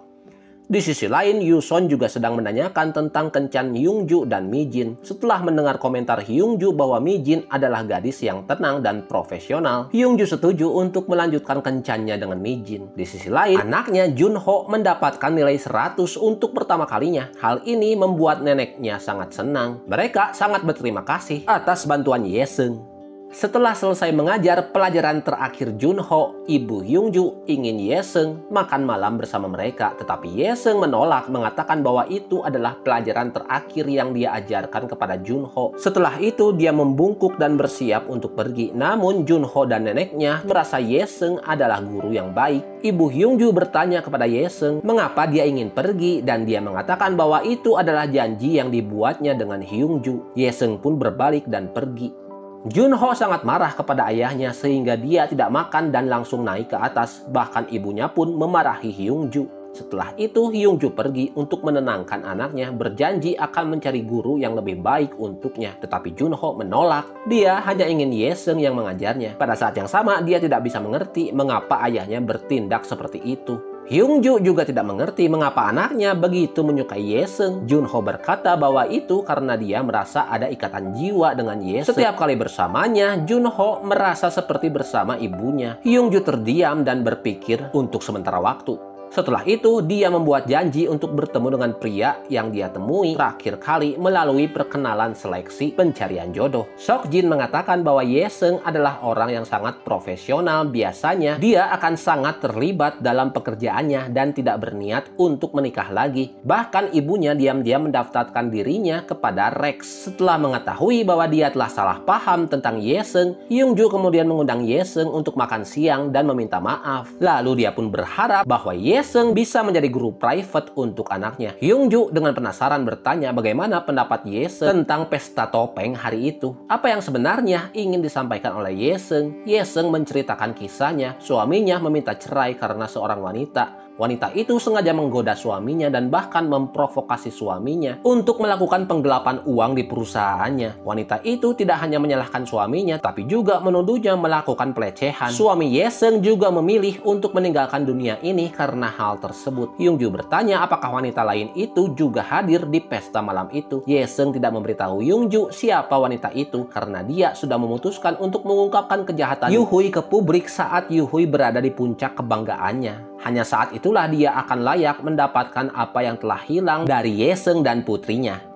Speaker 1: Di sisi lain, Yuson juga sedang menanyakan tentang kencan Hyungju dan Mi-jin. Setelah mendengar komentar Hyungju bahwa Mi-jin adalah gadis yang tenang dan profesional, Hyungju setuju untuk melanjutkan kencannya dengan Mi-jin. Di sisi lain, anaknya Junho mendapatkan nilai 100 untuk pertama kalinya. Hal ini membuat neneknya sangat senang. Mereka sangat berterima kasih atas bantuan Ye-seung. Setelah selesai mengajar pelajaran terakhir Junho, ibu Hyungju ingin Ye-seung makan malam bersama mereka. Tetapi Ye-seung menolak, mengatakan bahwa itu adalah pelajaran terakhir yang dia ajarkan kepada Junho. Setelah itu dia membungkuk dan bersiap untuk pergi. Namun Junho dan neneknya merasa Ye-seung adalah guru yang baik. Ibu Hyungju bertanya kepada Ye-seung mengapa dia ingin pergi, dan dia mengatakan bahwa itu adalah janji yang dibuatnya dengan Hyungju. Ye-seung pun berbalik dan pergi. Junho sangat marah kepada ayahnya sehingga dia tidak makan dan langsung naik ke atas. Bahkan ibunya pun memarahi Hyungju. Setelah itu Hyungju pergi untuk menenangkan anaknya, berjanji akan mencari guru yang lebih baik untuknya. Tetapi Junho menolak. Dia hanya ingin Ye-seung yang mengajarnya. Pada saat yang sama dia tidak bisa mengerti mengapa ayahnya bertindak seperti itu. Hyungju juga tidak mengerti mengapa anaknya begitu menyukai Ye-seung. Junho berkata bahwa itu karena dia merasa ada ikatan jiwa dengan Ye-seung. Setiap kali bersamanya, Junho merasa seperti bersama ibunya. Hyungju terdiam dan berpikir untuk sementara waktu. Setelah itu, dia membuat janji untuk bertemu dengan pria yang dia temui terakhir kali melalui perkenalan seleksi pencarian jodoh. Seokjin mengatakan bahwa Ye-seung adalah orang yang sangat profesional. Biasanya, dia akan sangat terlibat dalam pekerjaannya dan tidak berniat untuk menikah lagi. Bahkan ibunya diam-diam mendaftarkan dirinya kepada Rex. Setelah mengetahui bahwa dia telah salah paham tentang Ye-seung, Hyungju kemudian mengundang Ye-seung untuk makan siang dan meminta maaf. Lalu dia pun berharap bahwa Ye-seung bisa menjadi guru private untuk anaknya. Hyungju dengan penasaran bertanya bagaimana pendapat Ye-seung tentang pesta topeng hari itu. Apa yang sebenarnya ingin disampaikan oleh Ye-seung? Ye-seung menceritakan kisahnya. Suaminya meminta cerai karena seorang wanita. Wanita itu sengaja menggoda suaminya dan bahkan memprovokasi suaminya untuk melakukan penggelapan uang di perusahaannya. Wanita itu tidak hanya menyalahkan suaminya, tapi juga menuduhnya melakukan pelecehan. Suami Ye-seung juga memilih untuk meninggalkan dunia ini karena hal tersebut. Hyungju bertanya apakah wanita lain itu juga hadir di pesta malam itu. Ye-seung tidak memberitahu Hyungju siapa wanita itu karena dia sudah memutuskan untuk mengungkapkan kejahatan Yuhui ke publik saat Yuhui berada di puncak kebanggaannya. Hanya saat itulah dia akan layak mendapatkan apa yang telah hilang dari Ye-seung dan putrinya.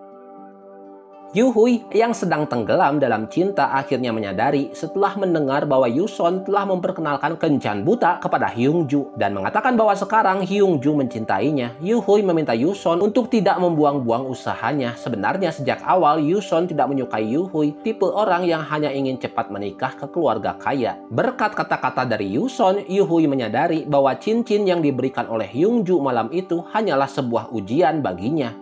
Speaker 1: Yuhui yang sedang tenggelam dalam cinta akhirnya menyadari setelah mendengar bahwa Yuson telah memperkenalkan kencan buta kepada Hyungju dan mengatakan bahwa sekarang Hyungju mencintainya. Yuhui meminta Yuson untuk tidak membuang-buang usahanya. Sebenarnya sejak awal Yuson tidak menyukai Yuhui, tipe orang yang hanya ingin cepat menikah ke keluarga kaya. Berkat kata-kata dari Yuson, Yuhui menyadari bahwa cincin yang diberikan oleh Hyungju malam itu hanyalah sebuah ujian baginya.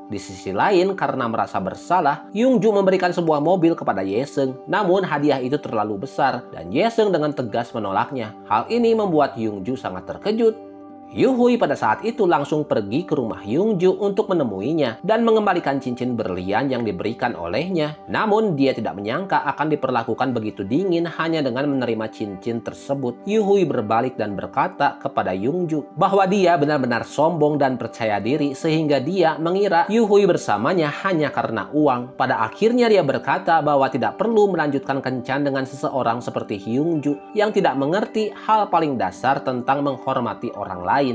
Speaker 1: Di sisi lain, karena merasa bersalah, Hyungju memberikan sebuah mobil kepada Ye-seung. Namun hadiah itu terlalu besar dan Ye-seung dengan tegas menolaknya. Hal ini membuat Hyungju sangat terkejut. Yuhui pada saat itu langsung pergi ke rumah Hyungju untuk menemuinya dan mengembalikan cincin berlian yang diberikan olehnya. Namun dia tidak menyangka akan diperlakukan begitu dingin hanya dengan menerima cincin tersebut. Yuhui berbalik dan berkata kepada Hyungju bahwa dia benar-benar sombong dan percaya diri sehingga dia mengira Yuhui bersamanya hanya karena uang. Pada akhirnya dia berkata bahwa tidak perlu melanjutkan kencan dengan seseorang seperti Hyungju yang tidak mengerti hal paling dasar tentang menghormati orang lain.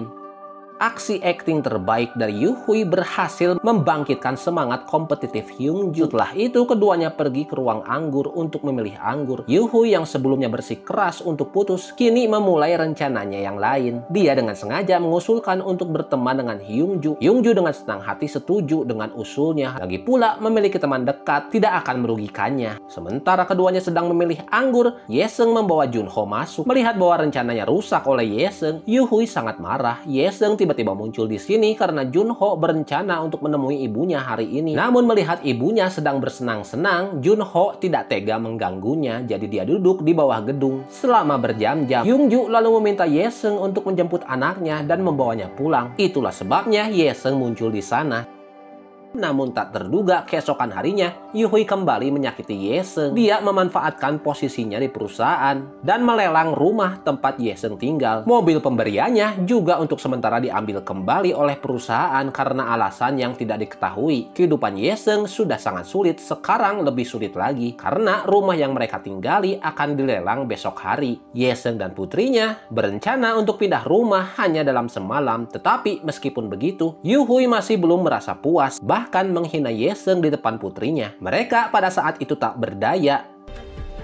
Speaker 1: Aksi akting terbaik dari Yuhui berhasil membangkitkan semangat kompetitif Hyungju. Setelah itu keduanya pergi ke ruang anggur untuk memilih anggur. Yuhui yang sebelumnya bersikeras untuk putus kini memulai rencananya yang lain. Dia dengan sengaja mengusulkan untuk berteman dengan Hyungju. Hyungju dengan senang hati setuju dengan usulnya. Lagi pula memiliki teman dekat tidak akan merugikannya. Sementara keduanya sedang memilih anggur, Ye-seung membawa Junho masuk. Melihat bahwa rencananya rusak oleh Ye-seung, Yuhui sangat marah. Ye-seung tiba-tiba muncul di sini karena Junho berencana untuk menemui ibunya hari ini. Namun melihat ibunya sedang bersenang-senang, Junho tidak tega mengganggunya, jadi dia duduk di bawah gedung selama berjam-jam. Hyungju lalu meminta Ye-seung untuk menjemput anaknya dan membawanya pulang. Itulah sebabnya Ye-seung muncul di sana. Namun tak terduga keesokan harinya, Yuhui kembali menyakiti Yeseng. Dia memanfaatkan posisinya di perusahaan dan melelang rumah tempat Yeseng tinggal. Mobil pemberiannya juga untuk sementara diambil kembali oleh perusahaan karena alasan yang tidak diketahui. Kehidupan Yeseng sudah sangat sulit, sekarang lebih sulit lagi karena rumah yang mereka tinggali akan dilelang besok hari. Yeseng dan putrinya berencana untuk pindah rumah hanya dalam semalam, tetapi meskipun begitu, Yuhui masih belum merasa puas, bahkan menghina Yeseng di depan putrinya. Mereka pada saat itu tak berdaya.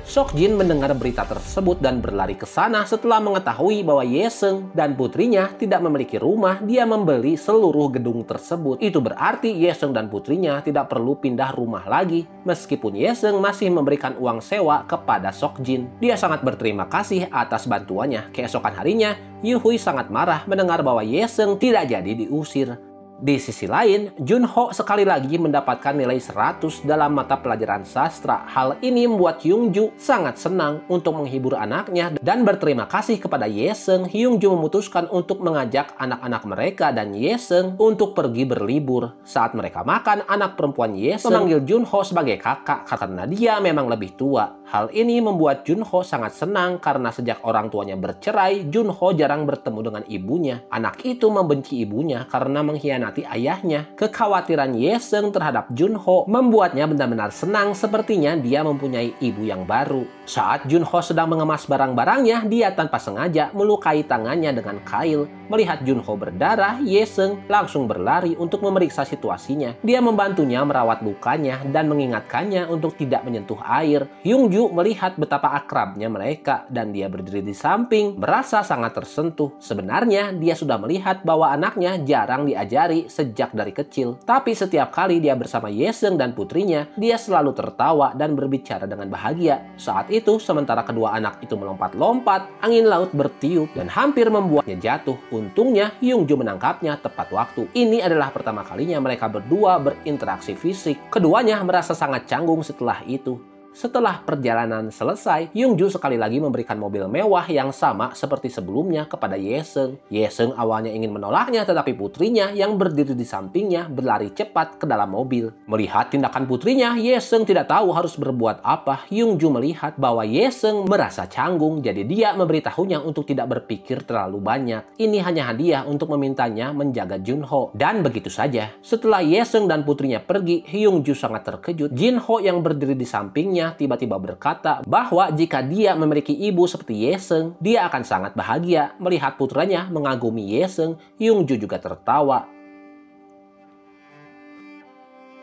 Speaker 1: Seokjin mendengar berita tersebut dan berlari ke sana setelah mengetahui bahwa Yeseng dan putrinya tidak memiliki rumah. Dia membeli seluruh gedung tersebut. Itu berarti Yeseng dan putrinya tidak perlu pindah rumah lagi, meskipun Yeseng masih memberikan uang sewa kepada Seokjin. Dia sangat berterima kasih atas bantuannya. Keesokan harinya, Yuhui sangat marah mendengar bahwa Yeseng tidak jadi diusir. Di sisi lain, Junho sekali lagi mendapatkan nilai 100 dalam mata pelajaran sastra. Hal ini membuat Hyungju sangat senang untuk menghibur anaknya dan berterima kasih kepada Yeseng. Hyungju memutuskan untuk mengajak anak-anak mereka dan Yeseng untuk pergi berlibur. Saat mereka makan, anak perempuan Yeseng memanggil Junho sebagai kakak karena dia memang lebih tua. Hal ini membuat Junho sangat senang karena sejak orang tuanya bercerai, Junho jarang bertemu dengan ibunya. Anak itu membenci ibunya karena mengkhianati ayahnya. Kekhawatiran Yeseng terhadap Junho membuatnya benar-benar senang, sepertinya dia mempunyai ibu yang baru. Saat Junho sedang mengemas barang-barangnya, dia tanpa sengaja melukai tangannya dengan kail. Melihat Junho berdarah, Yeseng langsung berlari untuk memeriksa situasinya. Dia membantunya merawat lukanya dan mengingatkannya untuk tidak menyentuh air. Hyungju melihat betapa akrabnya mereka dan dia berdiri di samping, merasa sangat tersentuh. Sebenarnya dia sudah melihat bahwa anaknya jarang diajari sejak dari kecil. Tapi setiap kali dia bersama Yeseng dan putrinya, dia selalu tertawa dan berbicara dengan bahagia. Saat itu, sementara kedua anak itu melompat-lompat, angin laut bertiup dan hampir membuatnya jatuh. Untungnya, Hyungju menangkapnya tepat waktu. Ini adalah pertama kalinya mereka berdua berinteraksi fisik. Keduanya merasa sangat canggung setelah itu. Setelah perjalanan selesai, Hyungju sekali lagi memberikan mobil mewah yang sama seperti sebelumnya kepada Yeseng. Yeseng awalnya ingin menolaknya, tetapi putrinya yang berdiri di sampingnya berlari cepat ke dalam mobil. Melihat tindakan putrinya, Yeseng tidak tahu harus berbuat apa. Hyungju melihat bahwa Yeseng merasa canggung, jadi dia memberitahunya untuk tidak berpikir terlalu banyak. Ini hanya hadiah untuk memintanya menjaga Junho. Dan begitu saja. Setelah Yeseng dan putrinya pergi, Hyungju sangat terkejut. Jinho yang berdiri di sampingnya tiba-tiba berkata bahwa jika dia memiliki ibu seperti Yeseng, dia akan sangat bahagia. Melihat putranya mengagumi Yeseng, Hyungju juga tertawa.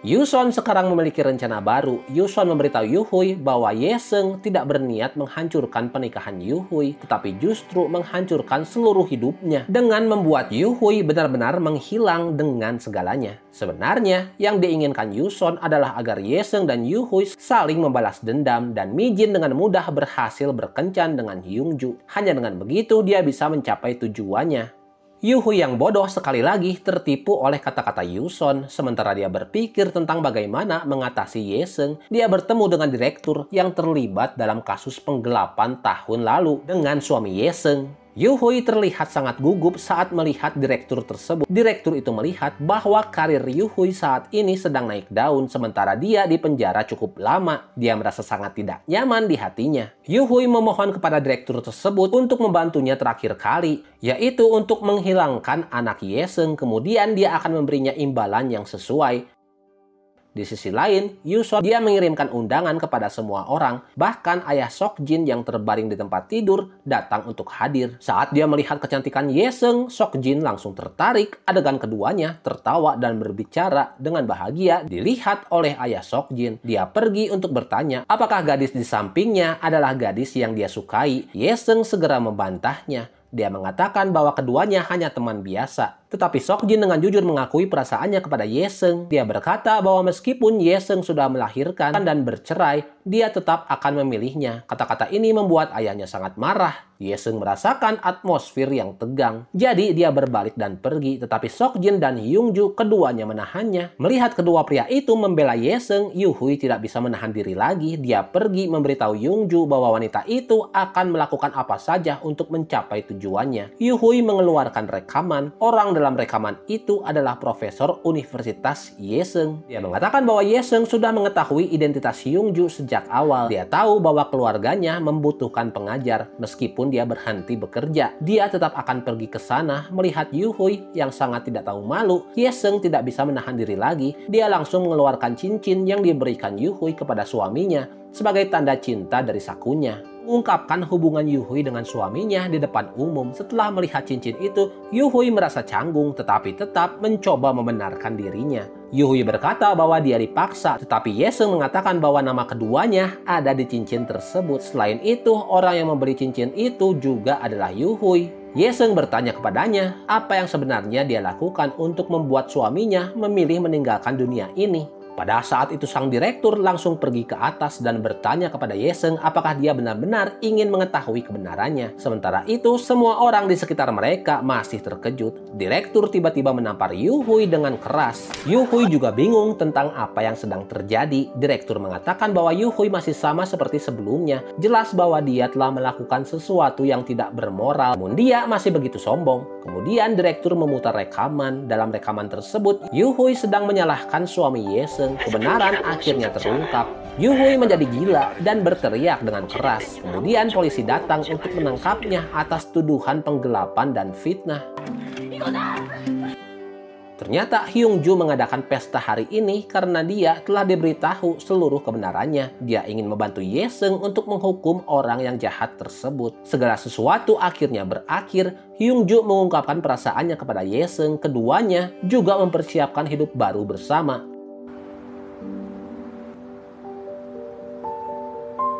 Speaker 1: Yuson sekarang memiliki rencana baru. Yuson memberitahu Yuhui bahwa Yeseng tidak berniat menghancurkan pernikahan Yuhui, tetapi justru menghancurkan seluruh hidupnya dengan membuat Yuhui benar-benar menghilang dengan segalanya. Sebenarnya, yang diinginkan Yuson adalah agar Yeseng dan Yuhui saling membalas dendam dan Mijin dengan mudah berhasil berkencan dengan Hyungju. Hanya dengan begitu dia bisa mencapai tujuannya. Yuhui yang bodoh sekali lagi tertipu oleh kata-kata Yuson. Sementara dia berpikir tentang bagaimana mengatasi Yeseng, dia bertemu dengan direktur yang terlibat dalam kasus penggelapan tahun lalu dengan suami Yeseng. Yuhui terlihat sangat gugup saat melihat direktur tersebut. Direktur itu melihat bahwa karir Yuhui saat ini sedang naik daun, sementara dia di penjara cukup lama. Dia merasa sangat tidak nyaman di hatinya. Yuhui memohon kepada direktur tersebut untuk membantunya terakhir kali, yaitu untuk menghilangkan anak Yeseng. Kemudian dia akan memberinya imbalan yang sesuai. Di sisi lain, Yuson dia mengirimkan undangan kepada semua orang, bahkan ayah Seokjin yang terbaring di tempat tidur datang untuk hadir. Saat dia melihat kecantikan Yeseng, Seokjin langsung tertarik. Adegan keduanya tertawa dan berbicara dengan bahagia dilihat oleh ayah Seokjin. Dia pergi untuk bertanya apakah gadis di sampingnya adalah gadis yang dia sukai. Yeseng segera membantahnya. Dia mengatakan bahwa keduanya hanya teman biasa. Tetapi Seokjin dengan jujur mengakui perasaannya kepada Yeseng. Dia berkata bahwa meskipun Yeseng sudah melahirkan dan bercerai, dia tetap akan memilihnya. Kata-kata ini membuat ayahnya sangat marah. Yeseng merasakan atmosfer yang tegang. Jadi dia berbalik dan pergi. Tetapi Seokjin dan Hyungju keduanya menahannya. Melihat kedua pria itu membela Yeseng, Yuhui tidak bisa menahan diri lagi. Dia pergi memberitahu Hyungju bahwa wanita itu akan melakukan apa saja untuk mencapai tujuannya. Yuhui mengeluarkan rekaman. Orang dalam rekaman itu adalah profesor Universitas Yeseng. Dia mengatakan bahwa Yeseng sudah mengetahui identitas Hyungju sejak awal. Dia tahu bahwa keluarganya membutuhkan pengajar meskipun dia berhenti bekerja. Dia tetap akan pergi ke sana melihat Yuhui yang sangat tidak tahu malu. Yeseng tidak bisa menahan diri lagi. Dia langsung mengeluarkan cincin yang diberikan Yuhui kepada suaminya sebagai tanda cinta dari sakunya. Mengungkapkan hubungan Yuhui dengan suaminya di depan umum. Setelah melihat cincin itu, Yuhui merasa canggung tetapi tetap mencoba membenarkan dirinya. Yuhui berkata bahwa dia dipaksa, tetapi Yeseng mengatakan bahwa nama keduanya ada di cincin tersebut. Selain itu, orang yang memberi cincin itu juga adalah Yuhui. Yeseng bertanya kepadanya apa yang sebenarnya dia lakukan untuk membuat suaminya memilih meninggalkan dunia ini. Pada saat itu sang direktur langsung pergi ke atas dan bertanya kepada Yeseng apakah dia benar-benar ingin mengetahui kebenarannya. Sementara itu semua orang di sekitar mereka masih terkejut. Direktur tiba-tiba menampar Yuhui dengan keras. Yuhui juga bingung tentang apa yang sedang terjadi. Direktur mengatakan bahwa Yuhui masih sama seperti sebelumnya. Jelas bahwa dia telah melakukan sesuatu yang tidak bermoral, namun dia masih begitu sombong. Kemudian direktur memutar rekaman. Dalam rekaman tersebut Yuhui sedang menyalahkan suami Yeseng. Kebenaran akhirnya terungkap. Yuhui menjadi gila dan berteriak dengan keras. Kemudian polisi datang untuk menangkapnya atas tuduhan penggelapan dan fitnah. Ternyata Hyungju mengadakan pesta hari ini karena dia telah diberitahu seluruh kebenarannya. Dia ingin membantu Yeseng untuk menghukum orang yang jahat tersebut. Segala sesuatu akhirnya berakhir. Hyungju mengungkapkan perasaannya kepada Yeseng. Keduanya juga mempersiapkan hidup baru bersama.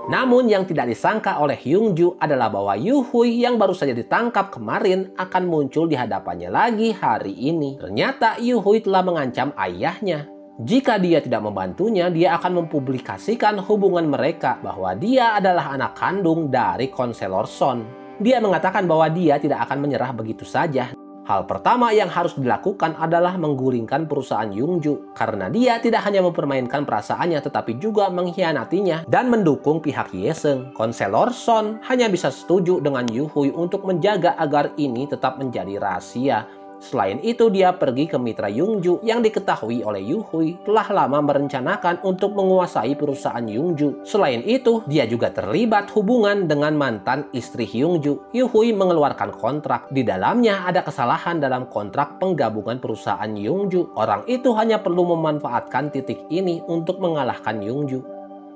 Speaker 1: Namun yang tidak disangka oleh Hyungju adalah bahwa Yuhui yang baru saja ditangkap kemarin akan muncul di hadapannya lagi hari ini. Ternyata Yuhui telah mengancam ayahnya. Jika dia tidak membantunya, dia akan mempublikasikan hubungan mereka bahwa dia adalah anak kandung dari konselor Son. Dia mengatakan bahwa dia tidak akan menyerah begitu saja. Hal pertama yang harus dilakukan adalah menggulingkan perusahaan Hyungju karena dia tidak hanya mempermainkan perasaannya tetapi juga mengkhianatinya dan mendukung pihak Yeseng. Konselor Son hanya bisa setuju dengan Yuhui untuk menjaga agar ini tetap menjadi rahasia. Selain itu, dia pergi ke mitra Hyungju yang diketahui oleh Yuhui telah lama merencanakan untuk menguasai perusahaan Hyungju. Selain itu, dia juga terlibat hubungan dengan mantan istri Hyungju. Yuhui mengeluarkan kontrak. Di dalamnya ada kesalahan dalam kontrak penggabungan perusahaan Hyungju. Orang itu hanya perlu memanfaatkan titik ini untuk mengalahkan Hyungju.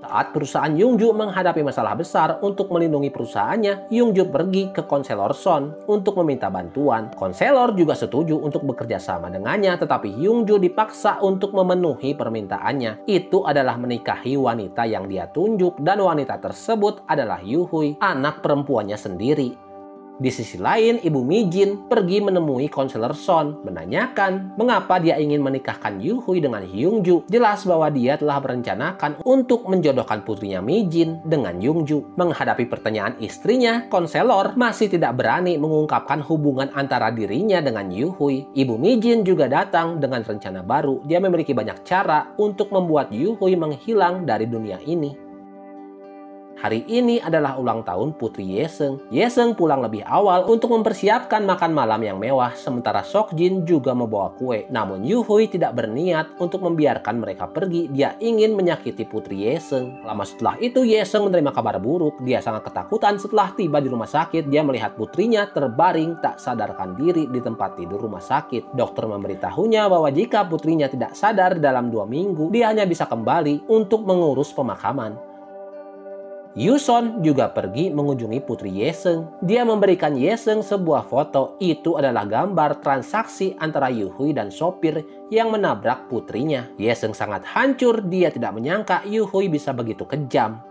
Speaker 1: Saat perusahaan Hyungju menghadapi masalah besar untuk melindungi perusahaannya, Hyungju pergi ke konselor Son untuk meminta bantuan. Konselor juga setuju untuk bekerja sama dengannya, tetapi Hyungju dipaksa untuk memenuhi permintaannya. Itu adalah menikahi wanita yang dia tunjuk dan wanita tersebut adalah Yuhui, anak perempuannya sendiri. Di sisi lain, Ibu Mijin pergi menemui konselor Son, menanyakan mengapa dia ingin menikahkan Yuhui dengan Hyungju. Jelas bahwa dia telah merencanakan untuk menjodohkan putrinya Mijin dengan Hyungju. Menghadapi pertanyaan istrinya, konselor masih tidak berani mengungkapkan hubungan antara dirinya dengan Yuhui. Ibu Mijin juga datang dengan rencana baru. Dia memiliki banyak cara untuk membuat Yuhui menghilang dari dunia ini. Hari ini adalah ulang tahun putri Yeseng. Yeseng pulang lebih awal untuk mempersiapkan makan malam yang mewah, sementara Seokjin juga membawa kue. Namun Yuhui tidak berniat untuk membiarkan mereka pergi. Dia ingin menyakiti putri Yeseng. Lama setelah itu, Yeseng menerima kabar buruk. Dia sangat ketakutan setelah tiba di rumah sakit. Dia melihat putrinya terbaring tak sadarkan diri di tempat tidur rumah sakit. Dokter memberitahunya bahwa jika putrinya tidak sadar dalam 2 minggu, dia hanya bisa kembali untuk mengurus pemakaman. Yuson juga pergi mengunjungi putri Yeseng. Dia memberikan Yeseng sebuah foto. Itu adalah gambar transaksi antara Yuhui dan sopir yang menabrak putrinya. Yeseng sangat hancur. Dia tidak menyangka Yuhui bisa begitu kejam.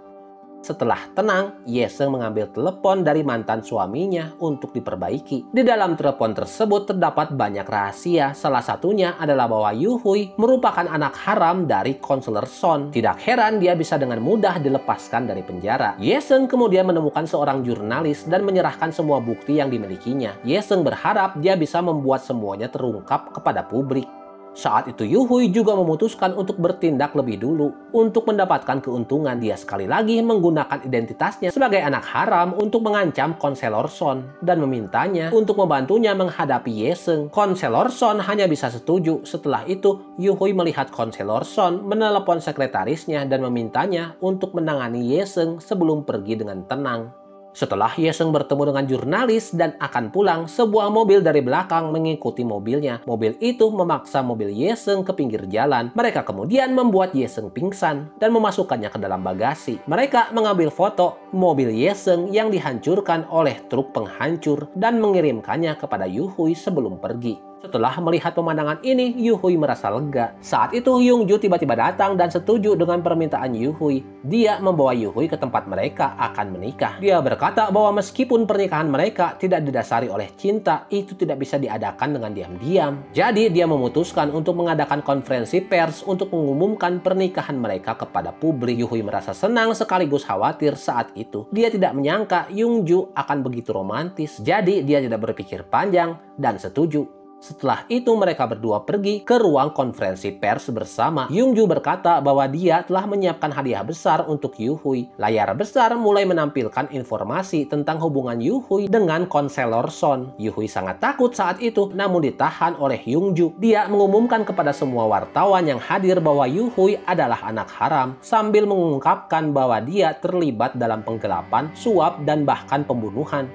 Speaker 1: Setelah tenang, Yeseng mengambil telepon dari mantan suaminya untuk diperbaiki. Di dalam telepon tersebut terdapat banyak rahasia. Salah satunya adalah bahwa Yuhui merupakan anak haram dari konselor Son. Tidak heran dia bisa dengan mudah dilepaskan dari penjara. Yeseng kemudian menemukan seorang jurnalis dan menyerahkan semua bukti yang dimilikinya. Yeseng berharap dia bisa membuat semuanya terungkap kepada publik. Saat itu Yuhui juga memutuskan untuk bertindak lebih dulu untuk mendapatkan keuntungan. Dia sekali lagi menggunakan identitasnya sebagai anak haram untuk mengancam Konselor Son dan memintanya untuk membantunya menghadapi Ye-seung. Konselor Son hanya bisa setuju. Setelah itu Yuhui melihat Konselor Son menelepon sekretarisnya dan memintanya untuk menangani Ye-seung sebelum pergi dengan tenang. Setelah Ye-seung bertemu dengan jurnalis dan akan pulang, sebuah mobil dari belakang mengikuti mobilnya. Mobil itu memaksa mobil Ye-seung ke pinggir jalan. Mereka kemudian membuat Ye-seung pingsan dan memasukkannya ke dalam bagasi. Mereka mengambil foto mobil Ye-seung yang dihancurkan oleh truk penghancur dan mengirimkannya kepada Yuhui sebelum pergi. Setelah melihat pemandangan ini, Yuhui merasa lega. Saat itu Young-ju tiba-tiba datang dan setuju dengan permintaan Yuhui. Dia membawa Yuhui ke tempat mereka akan menikah. Dia berkata bahwa meskipun pernikahan mereka tidak didasari oleh cinta, itu tidak bisa diadakan dengan diam-diam. Jadi dia memutuskan untuk mengadakan konferensi pers untuk mengumumkan pernikahan mereka kepada publik. Yuhui merasa senang sekaligus khawatir saat itu. Dia tidak menyangka Young-ju akan begitu romantis. Jadi dia tidak berpikir panjang dan setuju. Setelah itu mereka berdua pergi ke ruang konferensi pers bersama. Young-ju berkata bahwa dia telah menyiapkan hadiah besar untuk Yuhui. Layar besar mulai menampilkan informasi tentang hubungan Yuhui dengan Konselor Son. Yuhui sangat takut saat itu, namun ditahan oleh Young-ju. Dia mengumumkan kepada semua wartawan yang hadir bahwa Yuhui adalah anak haram, sambil mengungkapkan bahwa dia terlibat dalam penggelapan, suap, dan bahkan pembunuhan.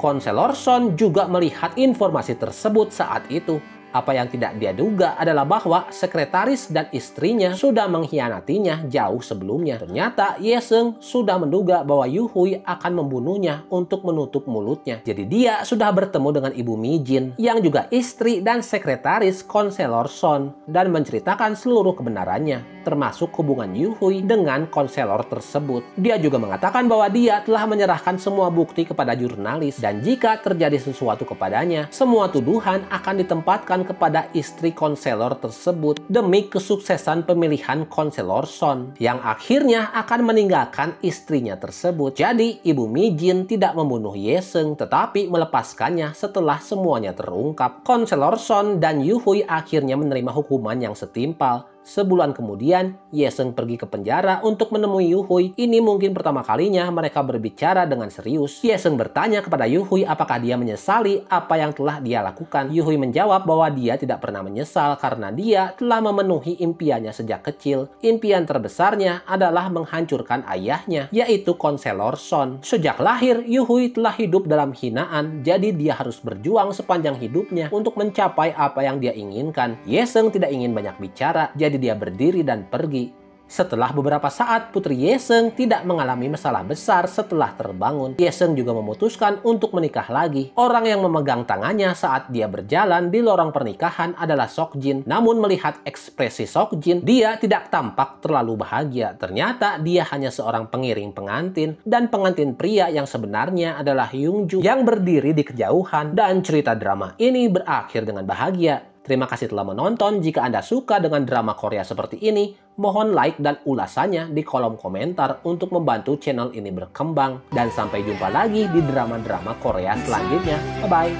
Speaker 1: Konselor Son juga melihat informasi tersebut saat itu. Apa yang tidak dia duga adalah bahwa sekretaris dan istrinya sudah mengkhianatinya jauh sebelumnya. Ternyata Ye-seung sudah menduga bahwa Yuhui akan membunuhnya untuk menutup mulutnya. Jadi dia sudah bertemu dengan Ibu Mi-jin yang juga istri dan sekretaris Konselor Son dan menceritakan seluruh kebenarannya, termasuk hubungan Yuhui dengan konselor tersebut. Dia juga mengatakan bahwa dia telah menyerahkan semua bukti kepada jurnalis dan jika terjadi sesuatu kepadanya, semua tuduhan akan ditempatkan kepada istri konselor tersebut demi kesuksesan pemilihan Konselor Son yang akhirnya akan meninggalkan istrinya tersebut. Jadi Ibu Mi-jin tidak membunuh Ye-seung tetapi melepaskannya setelah semuanya terungkap. Konselor Son dan Yuhui akhirnya menerima hukuman yang setimpal. Sebulan kemudian, Ye-seung pergi ke penjara untuk menemui Yuhui. Ini mungkin pertama kalinya mereka berbicara dengan serius. Ye-seung bertanya kepada Yuhui apakah dia menyesali apa yang telah dia lakukan. Yuhui menjawab bahwa dia tidak pernah menyesal karena dia telah memenuhi impiannya sejak kecil. Impian terbesarnya adalah menghancurkan ayahnya, yaitu Konselor Son. Sejak lahir, Yuhui telah hidup dalam hinaan, jadi dia harus berjuang sepanjang hidupnya untuk mencapai apa yang dia inginkan. Ye-seung tidak ingin banyak bicara, jadi dia berdiri dan pergi. Setelah beberapa saat, Putri Ye-seung tidak mengalami masalah besar setelah terbangun. Ye-seung juga memutuskan untuk menikah lagi. Orang yang memegang tangannya saat dia berjalan di lorong pernikahan adalah Seokjin. Namun melihat ekspresi Seokjin, dia tidak tampak terlalu bahagia. Ternyata dia hanya seorang pengiring pengantin, dan pengantin pria yang sebenarnya adalah Young-ju yang berdiri di kejauhan. Dan cerita drama ini berakhir dengan bahagia. Terima kasih telah menonton. Jika Anda suka dengan drama Korea seperti ini, mohon like dan ulasannya di kolom komentar untuk membantu channel ini berkembang. Dan sampai jumpa lagi di drama-drama Korea selanjutnya. Bye-bye.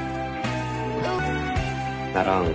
Speaker 6: 나랑